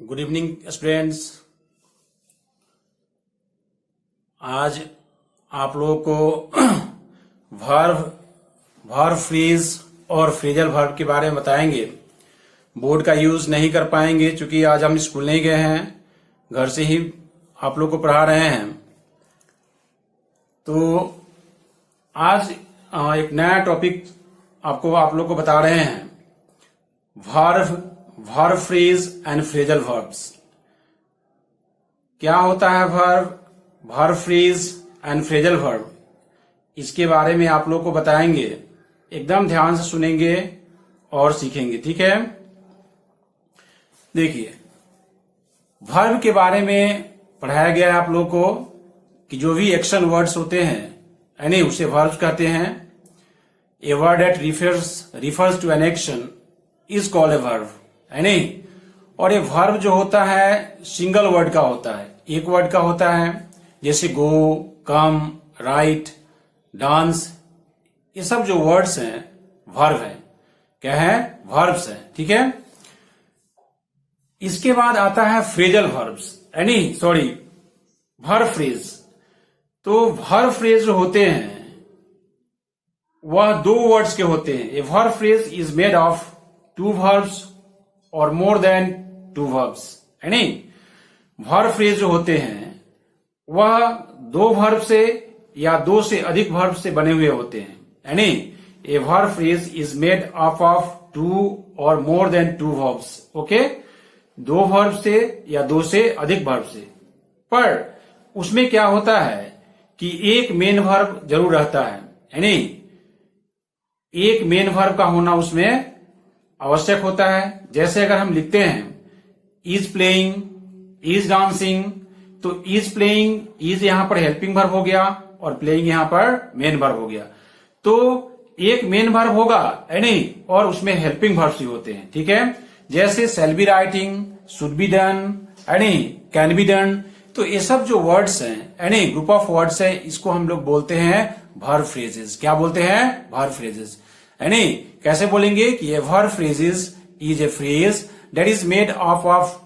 Good evening students. आज आप लोगों को वर्ब फ्रेज और फ्रेजल वर्ब के बारे में बताएंगे। बोर्ड का यूज नहीं कर पाएंगे क्योंकि आज हम स्कूल नहीं गए हैं, घर से ही आप लोग को पढ़ा रहे हैं। तो आज एक नया टॉपिक आप लोग को बता रहे हैं, verb phrase and phrasal verbs. क्या होता है verb phrase and phrasal verb, इसके बारे में आप लोग को बताएंगे। एकदम ध्यान से सुनेंगे और सीखेंगे, ठीक है। देखिए, वर्ब के बारे में पढ़ाया गया है आप लोग को कि जो भी एक्शन वर्ड्स होते हैं यानी उसे वर्ब्स कहते हैं। A word that refers to an action is called a verb, है नहीं। और ये वर्ब जो होता है सिंगल वर्ड का होता है, एक वर्ड का होता है, जैसे गो, कम, राइट, डांस, ये सब जो वर्ड्स हैं वर्ब है। क्या है? वर्ब्स है, ठीक है। इसके बाद आता है फ्रेजल वर्ब्स, वर्ब फ्रेज। तो वर्ब फ्रेज जो होते हैं वह दो वर्ड्स के होते हैं। ए verb phrase is made of to verbs और मोर देन टू वर्ब्स, है नहीं। वर्ब फ्रेज जो होते हैं वह दो वर्ब से या दो से अधिक वर्ब से बने हुए होते हैं, है नहीं। A verb phrase is made up of two और more than two verbs, okay. दो वर्ब से या दो से अधिक वर्ब से, पर उसमें क्या होता है कि एक मेन वर्ब जरूर रहता है नहीं। एक मेन वर्ब का होना उसमें आवश्यक होता है। जैसे अगर हम लिखते हैं इज प्लेइंग, इज डांसिंग, तो इज प्लेइंग, इज यहां पर हेल्पिंग वर्ब हो गया और प्लेइंग यहां पर मेन वर्ब हो गया। तो एक मेन वर्ब होगा, है नहीं, और उसमें हेल्पिंग वर्ब्स भी होते हैं, ठीक है। जैसे shall be writing, should be done, है नहीं, कैन बी डन। तो ये सब जो वर्ड्स हैं, है नहीं, ग्रुप ऑफ वर्ड्स है, इसको हम लोग बोलते हैं वर्ब फ्रेजेस। क्या बोलते हैं? वर्ब फ्रेजेस, है नहीं। कैसे बोलेंगे कि ये verb phrases is a phrase that is made of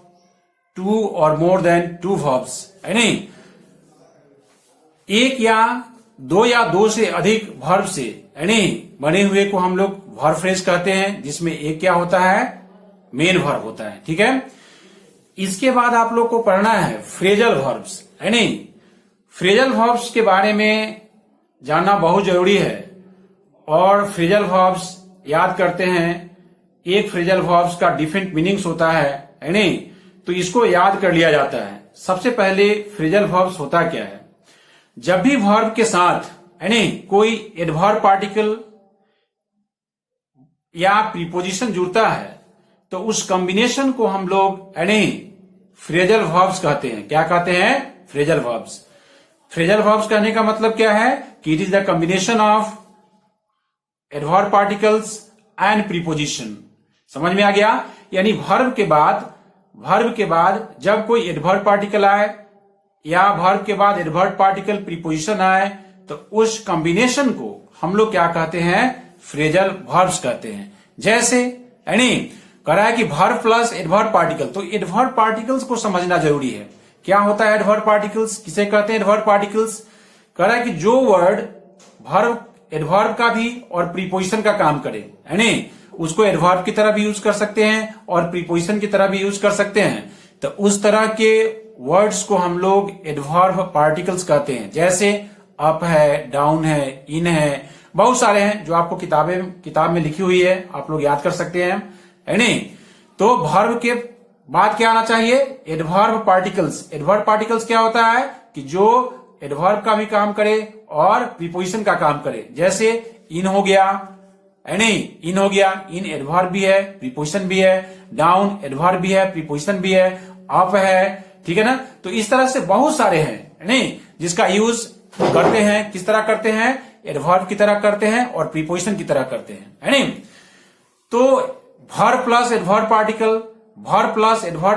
two और मोर देन टू वर्ब्स, है नहीं। एक या दो से अधिक वर्ब से, है नहीं, बने हुए को हम लोग वर्ब फ्रेज कहते हैं, जिसमें एक क्या होता है? मेन वर्ब होता है, ठीक है। इसके बाद आप लोग को पढ़ना है फ्रेजल वर्ब्स, है नहीं। फ्रेजल वर्ब्स के बारे में जानना बहुत जरूरी है। और फ्रेजल वर्ब्स याद करते हैं, एक फ्रेजल वर्ब्स का डिफरेंट मीनिंग्स होता है नहीं। तो इसको याद कर लिया जाता है। सबसे पहले फ्रेजल वर्ब्स होता क्या है? जब भी वर्ब के साथ, है नहीं, कोई एडवर्ब पार्टिकल या प्रीपोजिशन जुड़ता है तो उस कॉम्बिनेशन को हम लोग, है नहीं, फ्रेजल वर्ब्स कहते हैं। क्या कहते हैं? Phrasal verbs. फ्रेजल वर्ब्स कहने का मतलब क्या है कि it is the combination of adverb particles and preposition. समझ में आ गया? यानी वर्ब के बाद जब कोई एडवर्ब पार्टिकल आए या वर्ब के बाद एडवर्ब पार्टिकल प्रीपोजिशन आए तो उस कॉम्बिनेशन को हम लोग क्या कहते हैं? फ्रेजल वर्ब्स कहते हैं। जैसे, है नहीं, कह रहा है कि वर्ब प्लस एडवर्ब पार्टिकल, तो एडवर्ब पार्टिकल्स को समझना जरूरी है। क्या होता है एडवर्ब पार्टिकल्स? किसे कहते हैं एडवर्ब पार्टिकल्स? कह रहा है कि जो वर्ड वर्ब एडवर्ब का भी और प्रीपोजिशन का काम करे, है नहीं, उसको एडवर्ब की तरह भी यूज कर सकते हैं और प्रीपोजिशन की तरह भी यूज कर सकते हैं। तो उस तरह के वर्ड्स को हम लोग एडवर्ब पार्टिकल्स कहते हैं। जैसे अप है, डाउन है, इन है, बहुत सारे हैं जो आपको किताब में लिखी हुई है, आप लोग याद कर सकते हैं, है नहीं। तो वर्ब के बाद क्या आना चाहिए? Adverb particles. एडवर्ब पार्टिकल्स क्या होता है कि जो एडवर्ब का भी काम करे और प्रीपोजिशन का काम करे। जैसे इन हो गया, है नहीं, इन हो गया, इन एडवर्ब भी है, प्रीपोजिशन भी है। डाउन एडवर्ब भी है, प्रीपोजिशन भी है। अप है, ठीक है ना। तो इस तरह से बहुत सारे हैं, है नहीं, जिसका यूज करते हैं। किस तरह करते हैं? एडवर्ब की तरह करते हैं और प्रीपोजिशन की तरह करते हैं, है नहीं। तो verb plus adverb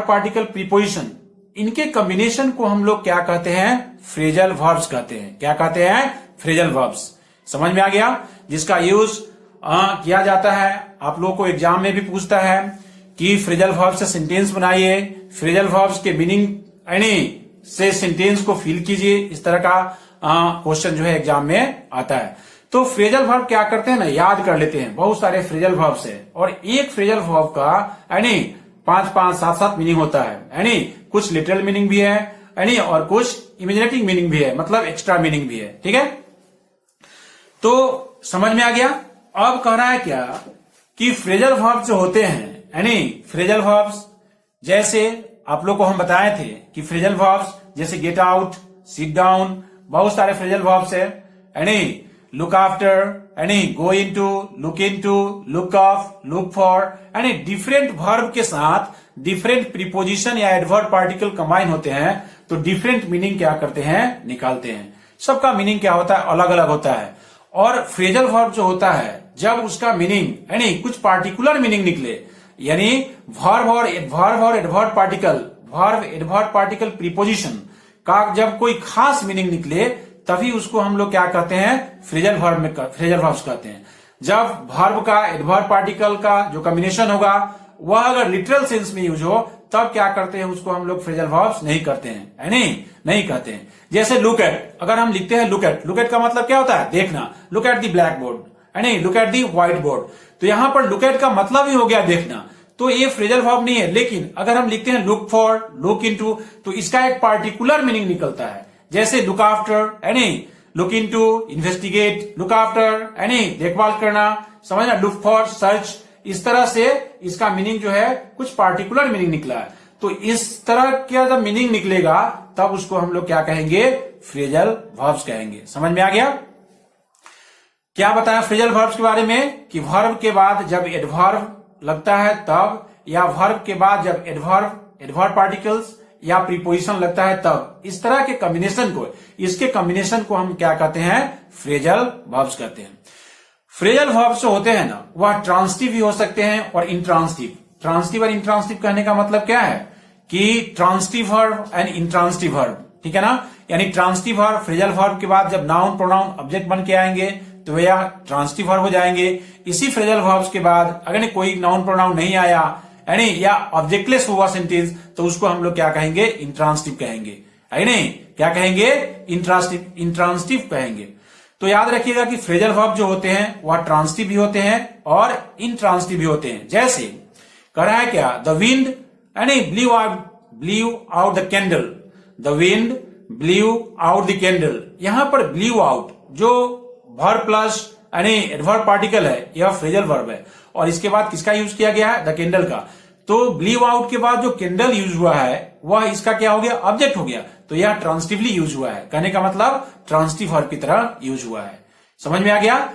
particle, preposition, इनके कॉम्बिनेशन को हम लोग क्या कहते हैं? फ्रेजल वर्ब्स कहते हैं। क्या कहते हैं? Phrasal verbs. समझ में आ गया? जिसका यूज किया जाता है। आप लोगों को एग्जाम में भी पूछता है कि फ्रेजल वर्ब से सेंटेंस बनाइए, फ्रेजल वर्ब्स के मीनिंग यानी से सेंटेंस को फिल कीजिए। इस तरह का क्वेश्चन जो है एग्जाम में आता है। तो फ्रेजल वर्ब क्या करते हैं ना, याद कर लेते हैं। बहुत सारे फ्रेजल वर्ब्स है और एक फ्रेजल वर्ब का यानी 5-5, 7-7 मीनिंग होता है। यानी कुछ लिटरल मीनिंग भी है यानी और कुछ इमेजिनेटिव मीनिंग भी है, मतलब एक्स्ट्रा मीनिंग भी है। ठीक है, तो समझ में आ गया। अब कह रहा है क्या कि फ्रेजल वर्ब्स जो होते हैं यानी फ्रेजल वर्ब्स, जैसे आप लोग को हम बताए थे कि फ्रेजल वर्ब्स जैसे गेट आउट, सिट डाउन, बहुत सारे फ्रेजल वर्ब्स है यानी लुक आफ्टर यानी go into, look into, look of, look for, यानी डिफरेंट वर्ब के साथ डिफरेंट प्रीपोजिशन या एडवर्ब पार्टिकल कंबाइन होते हैं तो डिफरेंट मीनिंग क्या करते हैं, निकालते हैं। सबका मीनिंग क्या होता है, अलग अलग होता है। और फ्रेजल वर्ब जो होता है जब उसका मीनिंग यानी कुछ पार्टिकुलर मीनिंग निकले, यानी वर्ब और adverb particle, verb adverb particle preposition का जब कोई खास मीनिंग निकले तभी उसको हम लोग क्या कहते हैं, फ्रेजल वर्ब में फ्रेजल वर्ब्स कहते हैं। जब वर्ब का एडवर्ब पार्टिकल का जो कॉम्बिनेशन होगा वह अगर लिटरल सेंस में यूज हो तब क्या करते हैं, उसको हम लोग फ्रेजल वर्ब्स नहीं करते हैं, यानी नहीं कहते हैं। जैसे लुक एट, अगर हम लिखते हैं लुक एट, लुक एट का मतलब क्या होता है, देखना। Look at the black board यानी look at the white board, तो यहां पर लुक एट का मतलब ही हो गया देखना, तो ये फ्रेजल वर्ब नहीं है। लेकिन अगर हम लिखते हैं लुक फॉर, लुक इनटू, तो इसका एक पार्टिकुलर मीनिंग निकलता है। जैसे लुक आफ्टर यानी look into, investigate, look after यानी देखभाल करना, समझना, लुक फॉर, सर्च, इस तरह से इसका मीनिंग जो है कुछ पार्टिकुलर मीनिंग निकला है। तो इस तरह का जब मीनिंग निकलेगा तब उसको हम लोग क्या कहेंगे, फ्रेजल वर्ब्स कहेंगे। समझ में आ गया। क्या बताया फ्रेजल वर्ब्स के बारे में कि वर्ब के बाद जब एडवर्ब लगता है तब, या वर्ब के बाद जब एडवर्ब पार्टिकल्स या प्रीपोजिशन लगता है तब, इस तरह के कॉम्बिनेशन को, इसके कॉम्बिनेशन को हम क्या कहते हैं, फ्रेजल वर्ब्स कहते हैं। फ्रेजल वर्ब्स जो होते हैं ना वह ट्रांसिटिव भी हो सकते हैं और इंट्रांसिटिव। ट्रांसिटिव और इंट्रांसिटिव कहने का मतलब क्या है कि transitive verb and intransitive verb, ठीक है ना। यानी ट्रांसिटिव वर्ब फ्रेजल वर्ब के बाद जब नाउन प्रोनाउन ऑब्जेक्ट बन के आएंगे तो यह ट्रांसिटिव वर्ब हो जाएंगे। इसी फ्रेजल वर्ब्स के बाद अगर कोई नाउन प्रोनाउन नहीं आया यानी या ऑब्जेक्टलेस हुआ सेंटेंस तो उसको हम लोग क्या कहेंगे, इंट्रांसिटिव कहेंगे, है नहीं, क्या कहेंगे, इंट्रांसिटिव कहेंगे। तो याद रखिएगा कि फ्रेजल वर्ब जो होते हैं वह ट्रांसिटिव भी होते हैं और इंट्रांसिटिव भी होते हैं। जैसे कह रहा है क्या, द विंड यानी ब्लीव out the candle, the wind ब्लीव out the candle. यहां पर ब्लीव आउट जो वर्ब प्लस यानी एडवर्ब पार्टिकल है यह फ्रेजल वर्ब है और इसके बाद किसका यूज किया गया है, द कैंडल का। तो ब्लीव आउट के बाद जो कैंडल यूज हुआ है वह इसका क्या हो गया, ऑब्जेक्ट हो गया, तो यह ट्रांसिटिवली यूज हुआ है। कहने का मतलब ट्रांसिटिव वर्ब की तरह यूज हुआ है। समझ में आ गया।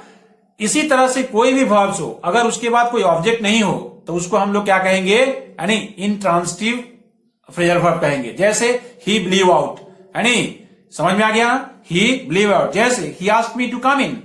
इसी तरह से कोई भी वर्ब्स हो अगर उसके बाद कोई ऑब्जेक्ट नहीं हो तो उसको हम लोग क्या कहेंगे, यानी इंट्रांसिटिव फ्रेजल वर्ब कहेंगे। जैसे ही ब्लीव आउट यानी समझ में आ गया, ही ब्लीव आउट। जैसे ही asked me to come in,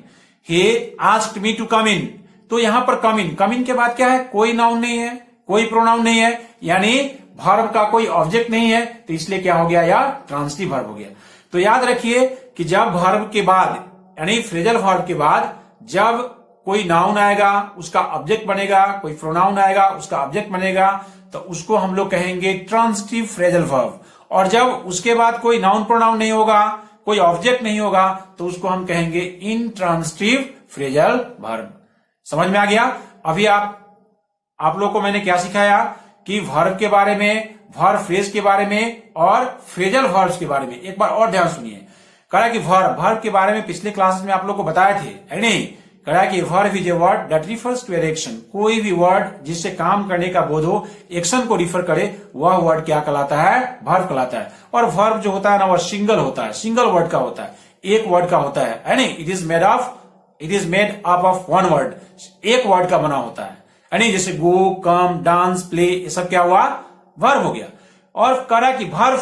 he asked me to come in, तो यहां पर कम इन के बाद क्या है, कोई नाउन नहीं है, कोई प्रोनाउन नहीं है, यानी वर्ब का कोई ऑब्जेक्ट नहीं है, तो इसलिए क्या हो गया, या ट्रांसिटिव वर्ब हो गया। तो याद रखिए कि जब वर्ब के बाद यानी फ्रेजल वर्ब के बाद जब कोई नाउन आएगा उसका ऑब्जेक्ट बनेगा, कोई प्रोनाउन आएगा उसका ऑब्जेक्ट बनेगा, तो उसको हम लोग कहेंगे ट्रांसिटिव फ्रेजल वर्ब। और जब उसके बाद कोई नाउन प्रोनाउन नहीं होगा, कोई ऑब्जेक्ट नहीं होगा, तो उसको हम कहेंगे इंट्रांसिटिव फ्रेजल वर्ब। समझ में आ गया। अभी आप लोग को मैंने क्या सिखाया कि वर्ब के बारे में, वर्ब फ्रेज के बारे में और फ्रेजल वर्ब्स के बारे में। एक बार और ध्यान सुनिए। कहा कि वर्ब के बारे में पिछले क्लासेस में आप लोग को बताए थे, है नहीं। कहा कि verb is a word that refers to an action. कोई भी वर्ड जिससे काम करने का बोध हो, एक्शन को रिफर करे, वह वर्ड क्या कहलाता है, वर्ब कहलाता है। और वर्ब जो होता है ना वह सिंगल होता है, सिंगल वर्ड का होता है, एक वर्ड का होता है नहीं। It is made up of one word, एक वर्ड का बना होता है यानी जैसे गो, कम, डांस, प्ले, ये सब क्या हुआ, वर्ब हो गया। और करा कि वर्ब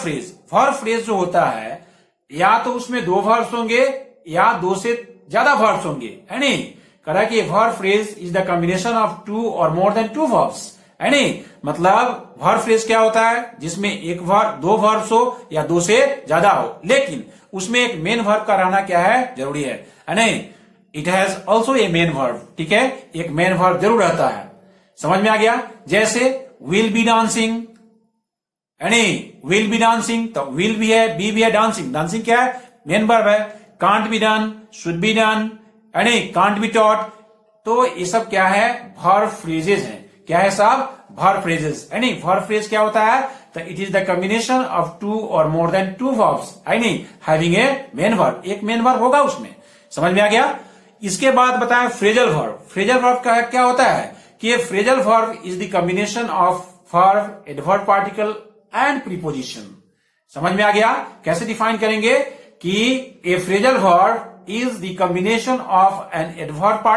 फ्रेज जो होता है या तो उसमें दो वर्ब्स होंगे या दो से ज्यादा वर्ब्स होंगे, है नहीं। करा कि verb phrase is the combination of two और मोर देन टू वर्ब्स, है नहीं। मतलब वर्ब फ्रेज क्या होता है जिसमें एक वर्ब, दो वर्ब्स हो या दो से ज्यादा हो, लेकिन उसमें एक मेन वर्ब का रहना क्या है, जरूरी है नहीं। It has also a main verb, ठीक है, एक मेन वर्ब जरूर रहता है। समझ में आ गया। जैसे विल बी डांसिंग, यानी विल बी डांसिंग, तो विल भी है, बी भी है, डांसिंग, डांसिंग क्या है, मेन वर्ब है। Can't be done, should be done, यानी कांट बी टॉट, तो ये सब क्या है, वर्ब फ्रेजेस हैं। क्या है सब, वर्ब फ्रेजेस, यानी वर्ब फ्रेज क्या होता है, तो it is the combination of two और मोर देन टू वर्ब्स, यानी हैविंग ए मेन वर्ब, एक मेन वर्ब होगा उसमें। समझ में आ गया। इसके बाद बताएं फ्रेजल वर्ब। फ्रेजल वर्ब का क्या होता है कि ये phrasal verb is the combination of verb, adverb particle and preposition. समझ में आ गया। कैसे डिफाइन करेंगे कि a phrasal verb is the combination of an adverb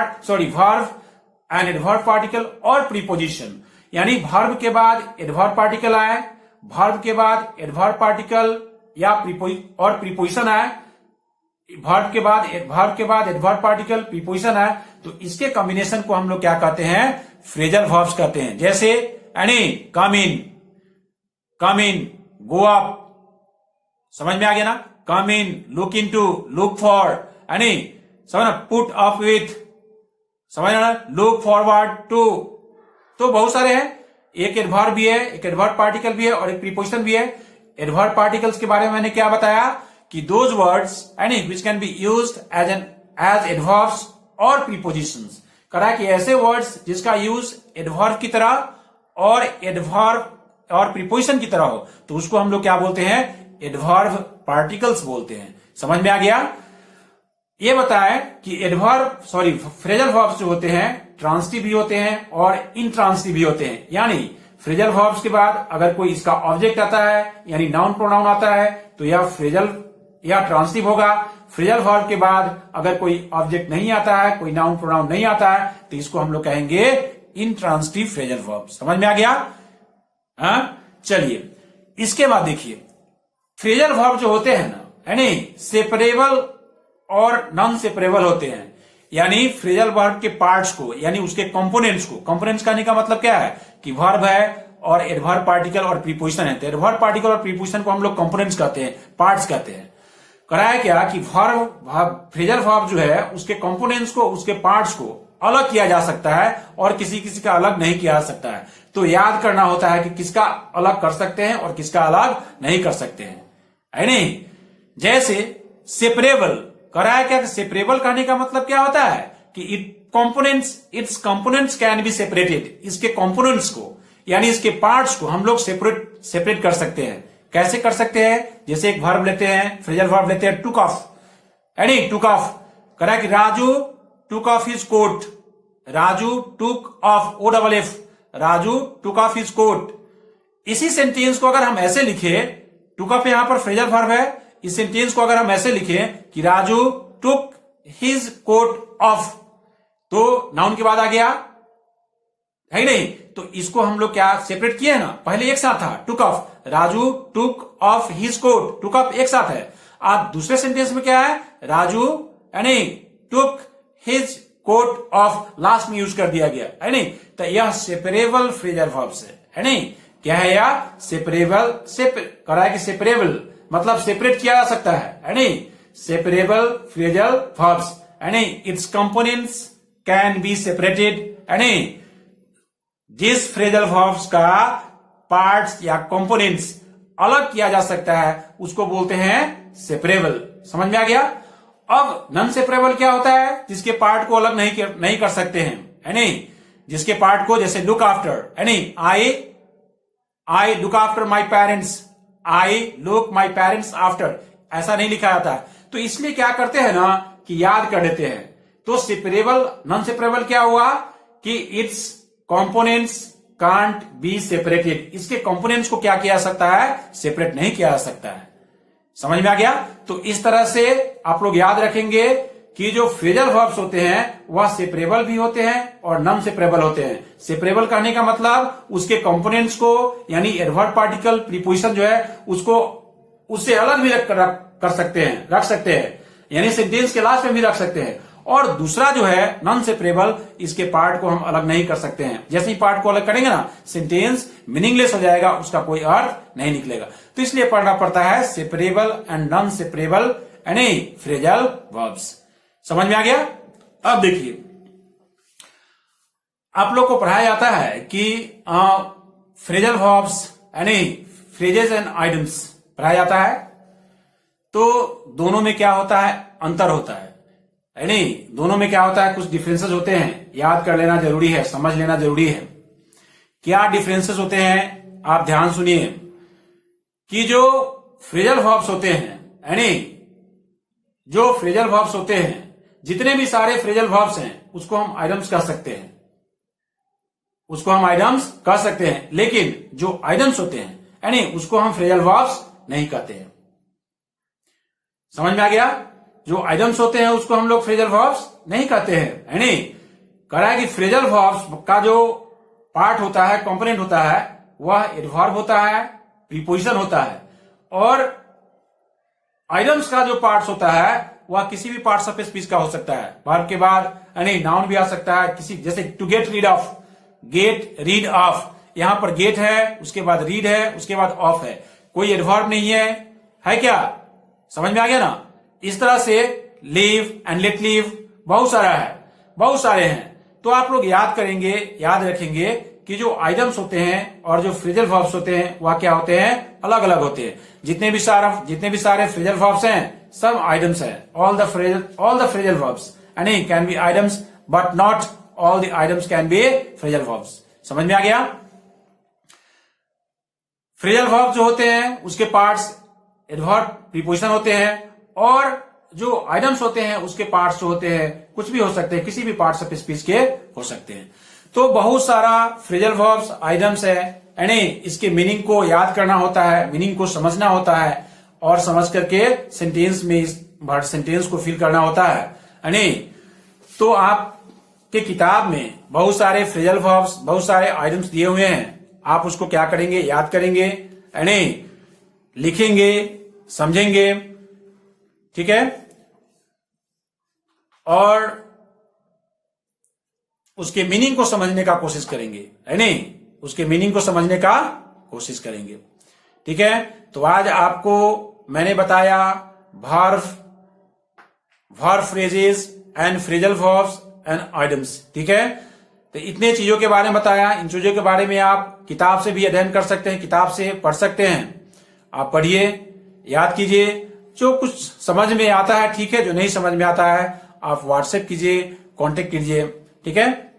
verb an adverb particle और प्रीपोजिशन, यानी वर्ब के बाद एडवर्ब पार्टिकल आए, वर्ब के बाद एडवर्ब पार्टिकल या और प्रीपोजिशन आए, वर्ब के बाद एडवर्ब पार्टिकल प्रीपोजिशन आए, तो इसके कॉम्बिनेशन को हम लोग क्या कहते हैं, फ्रेजल वर्ब्स कहते हैं। जैसे यानी कम इन, गो अप, समझ में आ गया ना, कम इन, लुक इनटू, लुक फॉर, यानी समझ ना, पुट अप विथ, समझ ना, लुक फॉरवर्ड टू, तो बहुत सारे हैं। एक एडवर्ब भी है, एक एडवर्ब पार्टिकल भी है और एक प्रीपोजिशन भी है। एडवर्ब पार्टिकल्स के बारे में मैंने क्या बताया कि दोज वर्ड्स यानी which can be used as adverbs or prepositions, करा कि ऐसे वर्ड्स जिसका यूज एडवर्ब की तरह और एडवर्ब और प्रीपोजिशन की तरह हो, तो उसको हम लोग क्या बोलते हैं, एडवर्ब पार्टिकल्स बोलते हैं। समझ में आ गया। ये बताएं कि फ्रेजल वर्ब्स जो होते हैं ट्रांसिटिव भी होते हैं और इंट्रांसिटिव भी होते हैं। यानी फ्रेजल वर्ब्स के बाद अगर कोई इसका ऑब्जेक्ट आता है यानी नाउन प्रोनाउन आता है तो यह फ्रेजल या ट्रांसिटिव होगा। फ्रेजल वर्ब के बाद अगर कोई ऑब्जेक्ट नहीं आता है, कोई नाउन प्रोनाउन नहीं आता है, तो इसको हम लोग कहेंगे इंट्रांसिटिव फ्रेजल वर्ब। समझ में आ गया। हाँ, चलिए इसके बाद देखिए फ्रेजल वर्ब जो होते हैं ना, यानी सेपरेबल और नॉन सेपरेबल होते हैं। यानी फ्रेजल वर्ब के पार्ट्स को यानी उसके कंपोनेंट्स को, कंपोनेंट्स कहने का मतलब क्या है कि वर्ब है और एडवर्ब पार्टिकल और प्रीपोजिशन है, तो एडवर्ब पार्टिकल और प्रीपोजिशन को हम लोग कंपोनेंट्स कहते हैं, पार्ट्स कहते हैं। कराया क्या कि फ्रेजल वर्ब जो है उसके कंपोनेंट्स को, उसके पार्ट्स को अलग किया जा सकता है और किसी किसी का अलग नहीं किया जा सकता है। तो याद करना होता है कि किसका अलग कर सकते हैं और किसका अलग नहीं कर सकते हैं, है नहीं। जैसे सेपरेबल, कराया क्या, सेपरेबल कहने का मतलब क्या होता है कि it's components can be separated, इसके कंपोनेंट्स को यानी इसके पार्ट्स को हम लोग सेपरेट कर सकते हैं। कैसे कर सकते हैं, जैसे एक वर्ब लेते हैं, फ्रेजल वर्ब लेते हैं टुक ऑफ, यानी टुक ऑफ, करा कि Raju took off his coat, Raju took off, OFF, Raju took off his coat. इसी सेंटेंस को अगर हम ऐसे लिखे, टुक ऑफ यहां पर फ्रेजल वर्ब है, इस सेंटेंस को अगर हम ऐसे लिखें कि Raju took his coat off, तो नाउन के बाद आ गया, है नहीं। तो इसको हम लोग क्या सेपरेट किए ना, पहले एक साथ था took off, Raju took off his coat, took off एक साथ है। अब दूसरे सेंटेंस में क्या है, राजू यानी took his coat off, last में यूज कर दिया गया, है नहीं। तो यह सेपरेबल फ्रेजल वर्ब्स है नहीं। क्या है यह सेपरेबल, करा कि सेपरेबल मतलब सेपरेट किया जा सकता है नहीं। सेपरेबल फ्रेजल वर्ब्स यानी it's components can be separated, यानी जिस फ्रेजल वर्ब्स का पार्ट्स या कंपोनेंट्स अलग किया जा सकता है उसको बोलते हैं सेपरेबल। समझ में आ गया। अब नॉन सेपरेबल क्या होता है, जिसके पार्ट को अलग नहीं कर सकते हैं, है नहीं। जिसके पार्ट को, जैसे लुक आफ्टर, है नहीं, I look after my parents, I look my parents after, ऐसा नहीं लिखा जाता। तो इसलिए क्या करते हैं ना कि याद कर देते हैं। तो सेपरेबल, नॉन सेपरेबल क्या हुआ कि it's components can't be separated, इसके कंपोनेंट्स को क्या किया जा सकता है, सेपरेट नहीं किया जा सकता है। समझ में आ गया। तो इस तरह से आप लोग याद रखेंगे कि जो फ्रेजल वर्ब्स होते हैं वह सेपरेबल भी होते हैं और नॉन सेपरेबल होते हैं। सेपरेबल कहने का मतलब उसके कंपोनेंट्स को यानी एडवर्ब पार्टिकल प्रीपोजिशन जो है उसको उससे अलग भी रख सकते हैं, यानी सेंटेंस के लास्ट में भी रख सकते हैं। और दूसरा जो है नॉन सेपरेबल, इसके पार्ट को हम अलग नहीं कर सकते हैं। जैसे ही पार्ट को अलग करेंगे ना, सेंटेंस मीनिंगलेस हो जाएगा, उसका कोई अर्थ नहीं निकलेगा। तो इसलिए पढ़ना पड़ता है सेपरेबल एंड नॉन सेपरेबल यानी फ्रेजल वर्ब्स। समझ में आ गया। अब देखिए आप लोग को पढ़ाया जाता है कि फ्रेजल वर्ब्स यानी फ्रेजेस एंड आइडम्स पढ़ाया जाता है, तो दोनों में क्या होता है, अंतर होता है, यानी दोनों में क्या होता है, कुछ डिफरेंसेस होते हैं, याद कर लेना जरूरी है, समझ लेना जरूरी है। क्या डिफरेंसेस होते हैं, आप ध्यान सुनिए कि जो फ्रेजल वर्ब्स होते हैं, यानी जो फ्रेजल वर्ब्स होते हैं, जितने भी सारे फ्रेजल वर्ब्स हैं उसको हम आइडम्स कह सकते हैं, उसको हम आइडम्स कह सकते हैं। लेकिन जो आइडम्स होते हैं यानी उसको हम फ्रेजल वर्ब्स नहीं कहते हैं। समझ में आ गया? जो आइडम्स होते हैं उसको हम लोग फ्रेजल वर्ब्स नहीं कहते हैं, यानी कह रहा है कि फ्रेजल वर्ब्स का जो पार्ट होता है, कंपोनेंट होता है, वह एडवर्ब होता है, प्रीपोजिशन होता है, और आइडम्स का जो पार्ट्स होता है वह किसी भी पार्ट्स ऑफ स्पीच का हो सकता है। वर्ब के बाद यानी नाउन भी आ सकता है, किसी जैसे to get rid of, get rid of, यहां पर गेट है, उसके बाद रीड है, उसके बाद ऑफ है, कोई एडवर्ब नहीं है क्या? समझ में आ गया ना? इस तरह से लीव एंड लेट लीव बहुत सारा है, बहुत सारे हैं। तो आप लोग याद करेंगे, याद रखेंगे कि जो आइडम्स होते हैं और जो फ्रेजल वर्ब्स होते हैं वह क्या होते हैं, अलग अलग होते हैं। जितने भी सारे फ्रेजल वर्ब्स हैं सब आइडम्स हैं। ऑल द फ्रेजल वर्ब्स यानी can be idioms but not all the idioms can be phrasal verbs. समझ में आ गया? फ्रेजल वर्ब जो होते हैं उसके पार्ट्स एडवर्ब, प्रीपोजिशन होते हैं, और जो आइडम्स होते हैं उसके पार्ट्स जो होते हैं कुछ भी हो सकते हैं, किसी भी पार्ट्स ऑफ स्पीच के हो सकते हैं। तो बहुत सारा फ्रेजल वर्ब्स, आइडम्स है, यानी इसके मीनिंग को याद करना होता है, मीनिंग को समझना होता है, और समझ करके सेंटेंस में इस सेंटेंस को फिल करना होता है, यानी तो आपके किताब में बहुत सारे फ्रेजल वर्ब्स, बहुत सारे आइडम्स दिए हुए हैं। आप उसको क्या करेंगे, याद करेंगे, यानी लिखेंगे, समझेंगे, ठीक है, और उसके मीनिंग को समझने का कोशिश करेंगे, यानी उसके मीनिंग को समझने का कोशिश करेंगे। ठीक है, तो आज आपको मैंने बताया verb phrases and phrasal verbs and idioms. ठीक है, तो इतने चीजों के बारे में बताया। इन चीजों के बारे में आप किताब से भी अध्ययन कर सकते हैं, किताब से पढ़ सकते हैं। आप पढ़िए, याद कीजिए, जो कुछ समझ में आता है ठीक है, जो नहीं समझ में आता है आप व्हाट्सएप कीजिए, कांटेक्ट कीजिए। ठीक है।